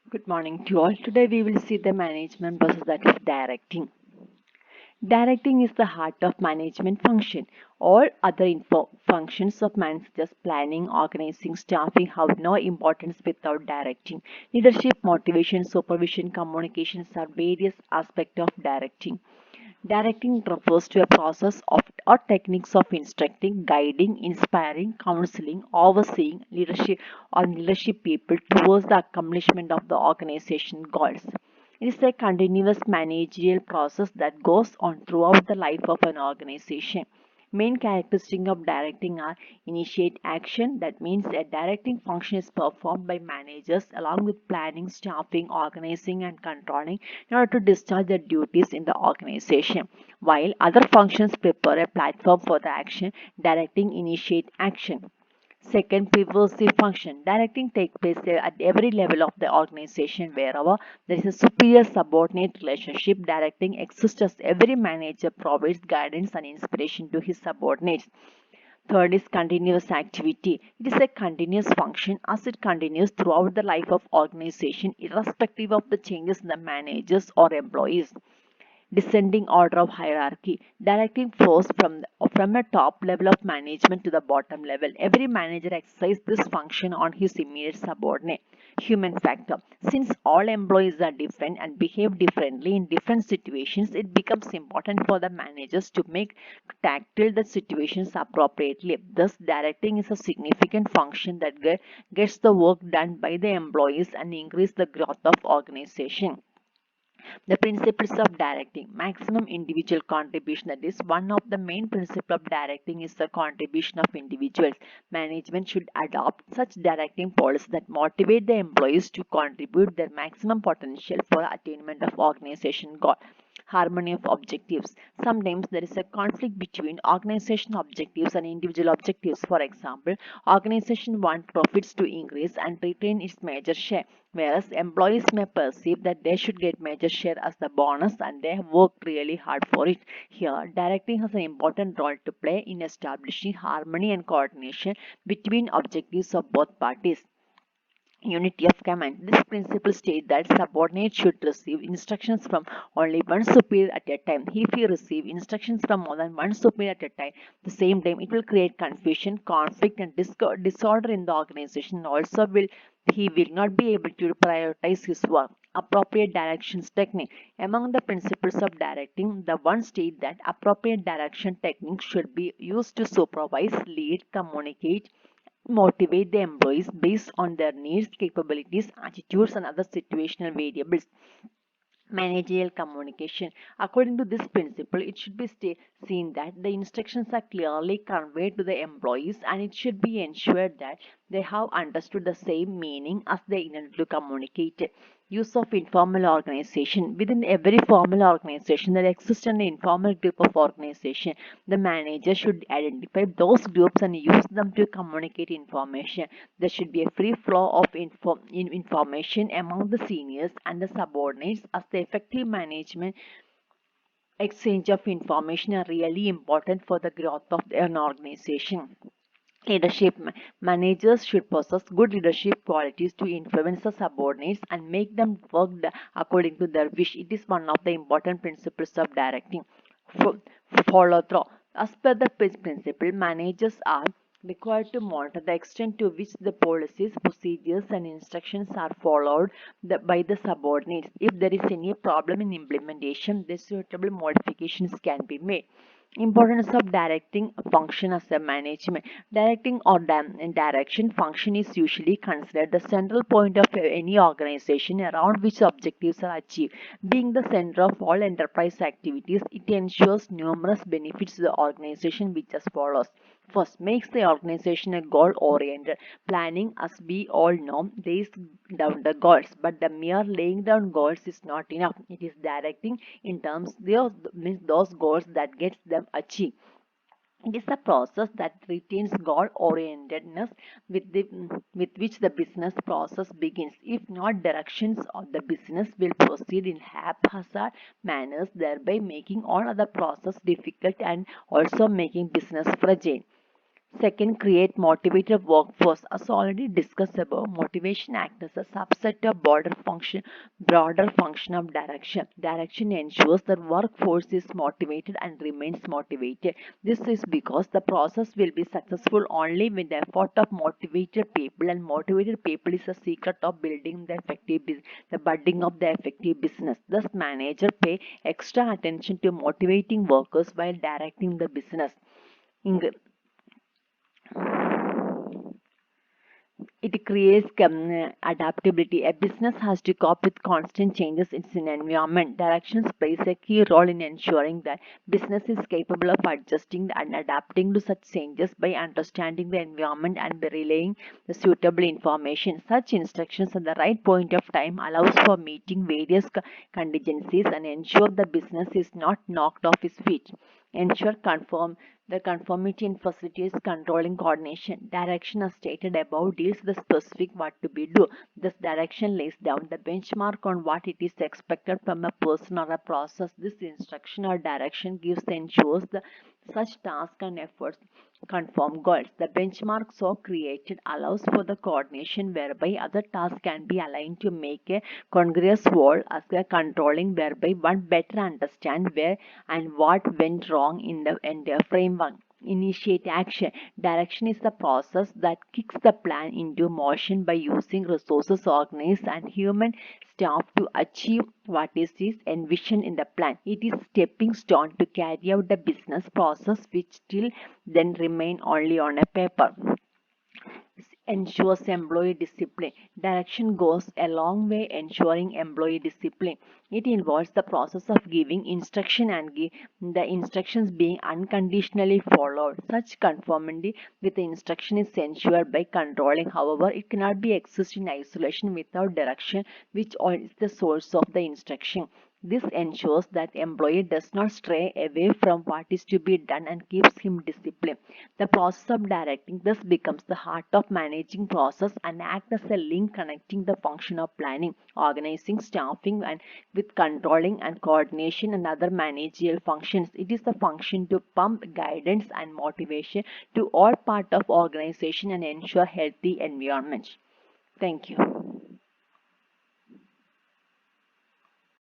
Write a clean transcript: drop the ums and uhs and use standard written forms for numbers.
Good morning to all. Today we will see the management process that is directing. Directing is the heart of management function. All other functions of man such as planning, organizing, staffing have no importance without directing. Leadership, motivation, supervision, communications are various aspects of directing. Directing refers to a process of or techniques of instructing, guiding, inspiring, counseling, overseeing leadership people towards the accomplishment of the organization goals. It is a continuous managerial process that goes on throughout the life of an organization. Main characteristics of directing are initiate action, that means a directing function is performed by managers along with planning, staffing, organizing, and controlling in order to discharge their duties in the organization, while other functions prepare a platform for the action. Directing initiate action. Second, pervasive function. Directing takes place at every level of the organization. Wherever there is a superior subordinate relationship, directing exists as every manager provides guidance and inspiration to his subordinates. Third is continuous activity. It is a continuous function as it continues throughout the life of organization irrespective of the changes in the managers or employees. Descending order of hierarchy. Directing flows from a top level of management to the bottom level. Every manager exercises this function on his immediate subordinate. Human factor. Since all employees are different and behave differently in different situations, it becomes important for the managers to make tackle the situations appropriately. Thus, directing is a significant function that gets the work done by the employees and increase the growth of organization. The principles of directing maximum individual contribution, that is one of the main principles of directing is the contribution of individuals. Management should adopt such directing policies that motivate the employees to contribute their maximum potential for the attainment of organization goal. Harmony of objectives. Sometimes there is a conflict between organization objectives and individual objectives. For example, organization want profits to increase and retain its major share, whereas employees may perceive that they should get major share as the bonus and they have worked really hard for it. Here, directing has an important role to play in establishing harmony and coordination between objectives of both parties. Unity of command. This principle states that subordinates should receive instructions from only one superior at a time. If he receive instructions from more than one superior at a time, the same time, it will create confusion, conflict, and disorder in the organization. Also, he will not be able to prioritize his work. Appropriate directions technique. Among the principles of directing, the one state that appropriate direction techniques should be used to supervise, lead, communicate, motivate the employees based on their needs, capabilities, attitudes, and other situational variables. Managerial communication. According to this principle, it should be seen that the instructions are clearly conveyed to the employees and it should be ensured that they have understood the same meaning as they intended to communicate. Use of informal organization. Within every formal organization, there exists an informal group of organization. The manager should identify those groups and use them to communicate information. There should be a free flow of information among the seniors and the subordinates as the effective management exchange of information are really important for the growth of an organization. Leadership. Managers should possess good leadership qualities to influence the subordinates and make them work according to their wish. It is one of the important principles of directing. Fo- Follow through. As per the principle, managers are required to monitor the extent to which the policies, procedures, and instructions are followed by the subordinates. If there is any problem in implementation, the suitable modifications can be made. Importance of directing function as a management. Directing or direction function is usually considered the central point of any organization around which objectives are achieved. Being the center of all enterprise activities, it ensures numerous benefits to the organization which as follows. First, makes the organization a goal oriented. Planning, as we all know, lays down the goals, but the mere laying down goals is not enough. It is directing in terms of those goals that gets them achieved. It is a process that retains goal orientedness with which the business process begins. If not, directions of the business will proceed in haphazard manners, thereby making all other process difficult and also making business fragile. Second, create motivated workforce. As already discussed above, motivation acts as a subset of broader function of direction. Direction ensures that workforce is motivated and remains motivated. This is because the process will be successful only with the effort of motivated people, and motivated people is the secret of building the budding of the effective business. Thus, manager pay extra attention to motivating workers while directing the business. In It creates adaptability. A business has to cope with constant changes in its environment. Directions plays a key role in ensuring that business is capable of adjusting and adapting to such changes by understanding the environment and by relaying the suitable information. Such instructions at the right point of time allows for meeting various contingencies and ensure the business is not knocked off its feet. Ensure the conformity in facilities controlling coordination. Direction as stated above deals with the specific what to be do. This direction lays down the benchmark on what it is expected from a person or a process. This instruction or direction ensures the such task and efforts conform goals. The benchmark so created allows for the coordination whereby other tasks can be aligned to make a congruous whole as a controlling whereby one better understand where and what went wrong in the entire framework. Initiate action. Direction is the process that kicks the plan into motion by using resources organized and human staff to achieve what is envisioned in the plan. It is stepping stone to carry out the business process which till then remain only on a paper. Ensures employee discipline. Direction goes a long way ensuring employee discipline. It involves the process of giving instruction and the instructions being unconditionally followed. Such conformity with the instruction is ensured by controlling. However, it cannot be exist in isolation without direction, which is the source of the instruction. This ensures that employee does not stray away from what is to be done and keeps him disciplined. The process of directing thus becomes the heart of managing process and acts as a link connecting the function of planning, organizing, staffing, and with controlling and coordination and other managerial functions. It is the function to pump guidance and motivation to all part of organization and ensure healthy environment. Thank you.